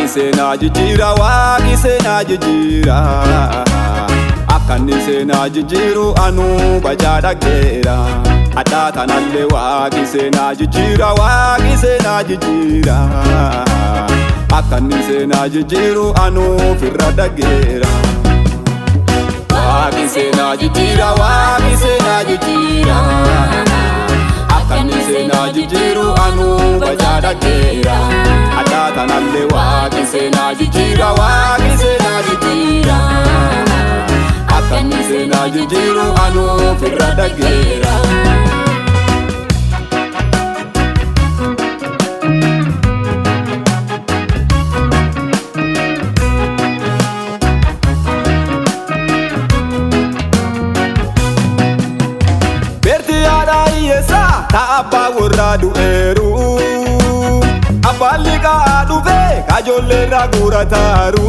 Waaqi seenaa jijjiira, Waaqi seenaa jijjiira. Akkanni seenaa jijjiiru anuu bajaa dhaggeera. Addaa tanallee Waaqi seenaa jijjiira, Waaqi seenaa jijjiira. Akkanni seenaa jijjiiru anuu firra dhaggeera. Waaqi seenaa jijjiira, Waaqi seenaa jijjiira. Akkanni seenaa jijjiiru anuu bajaa dhaggeera. Addaa tanallee Waaqi seenaa jijjiira, Waaqi seenaa jijjiira. Akkanni seenaa jijjiiru anuu firra dhaggeera. Abbaa warraa du'eeru, abbaan liqaa dhufe kajoolleerraa guurataaru.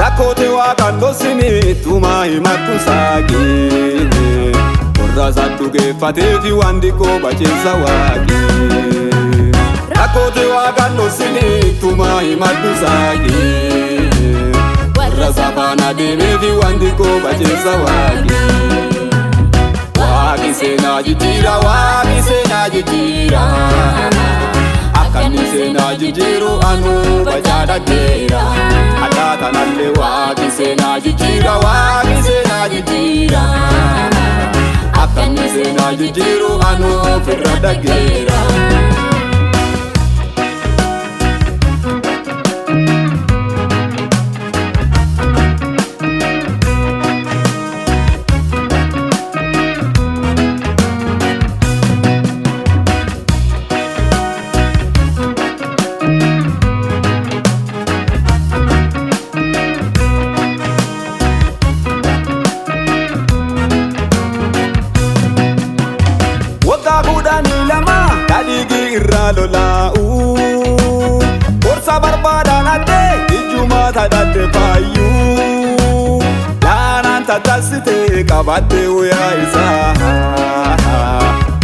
Rakkoote waaqaan dhoksine tumaa himattu saaqee, warra isaan dhugeeffateefi waan xiqqoo bacheessa waaqee. Rakkoote waaqaan dhoksine tumaa himattu saaqee, warra isaa faana deemeefi waan xiqqoo bacheessa waaqee. Waaqi seenaa jijjiira, Waaqi seenaa jijjiira. Akkanni seenaa jijjiiru anuu bajaa dhaggeera. Addaa tanallee Waaqi seenaa jijjiira, Waaqi seenaa jijjiira. Akkanni seenaa jijjiiru anuu firra dhaggeera. Lolaa'u gorsa barbaadaan addee ijjumaa tadhatte faayyuu. Laanaan tattaasitee qabattee wayyaa isaa,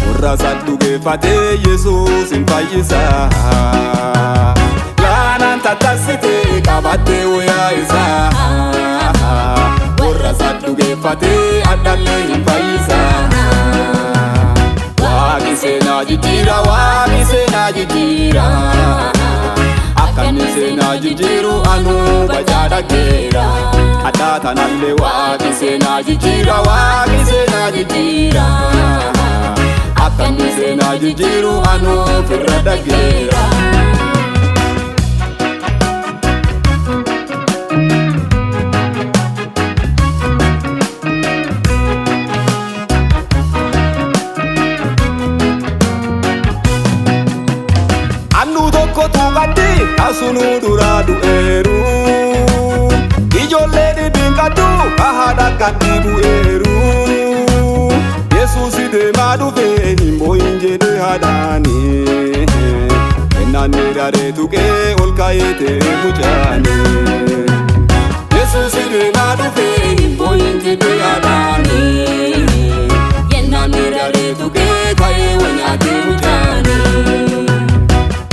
warra isaan dhugeeffatee Yesuus hin fayyisaa. Laanaan tattaasitee qabattee wayyaa isaa, warra isaan dhugeeffatee addallee hin fayyisaa. Waaqi seenaa jijjiira, Waaqi seenaa jijjiira. Akkanni seenaa jijjiiru anuu bajaa dhaggeera. Addaa tanallee Waaqi seenaa jijjiira, Waaqi seenaa jijjiira. Akkanni seenaa jijjiiru anuu firra dhaggeera. Asunuu duraa du'eeru, ijoollee dhidhiinqadhu haadha gaddi bu'eeru. Yesuus deemaa dhufe hin boo'in jedhee haadhaani, kennaan daree tuqee ol kaayetee mucaani. Yesuus deemaa dhufe hin boo'in jedhee haadhaani, kennaan daree tuqee kaayee wanyaatee mucaani.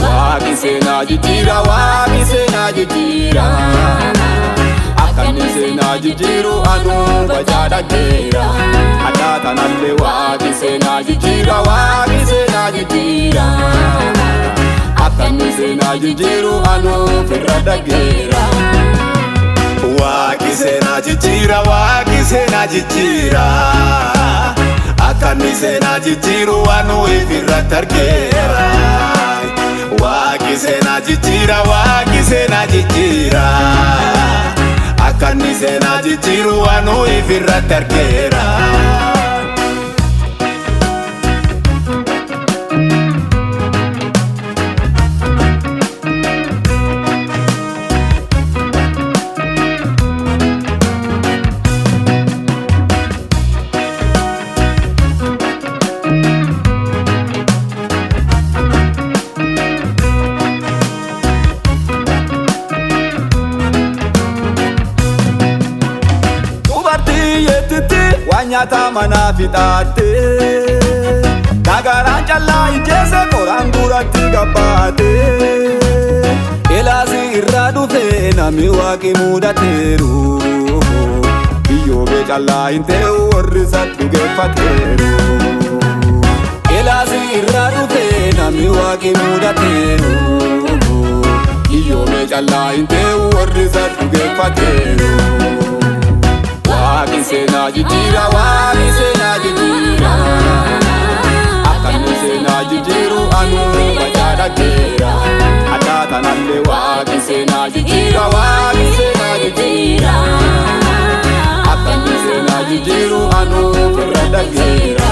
Waaqi seenaa jijjiira, Waaqi seenaa jijjiira. Akkanni seenaa jijjiiru anuu bajaa dhaggeera. Addaa tanallee Waaqi seenaa jijjiira, Waaqi seenaa jijjiira. Akkanni seenaa jijjiiru anuu firra dhaggeera. Waaqi seenaa jijjiira, Waaqi seenaa jijjiira. Akkanni seenaa jijjiiru anuu firra dhaggeera. Waaqi seenaa jijjiira, Waaqi seenaa jijjiira. Akkanni seenaa jijjiiru anuu firra dhaggeera. Nyaata manaa fixaattee, dagaraan callaa ijjeese qoraan duratti gabbaatee. Elaasi nami waaqi mudateeru Iyyoobe callaa hin ta'u warri isa dhugeeffateeru Eelaas irraa dhufe nami waaqi mudateeru Iyyoobe callaa hin ta'u warri isa dhugeeffateeru Waaqi seenaa jijjiira waaqi seenaa jijjiira Akkanni seenaa jijjiiru anuu bajaadhageera Addaa tanallee waaqi seenaa jijjiira waaqi seenaa jijjiira Akkanni seenaa jijjiiru anuu firra dhageera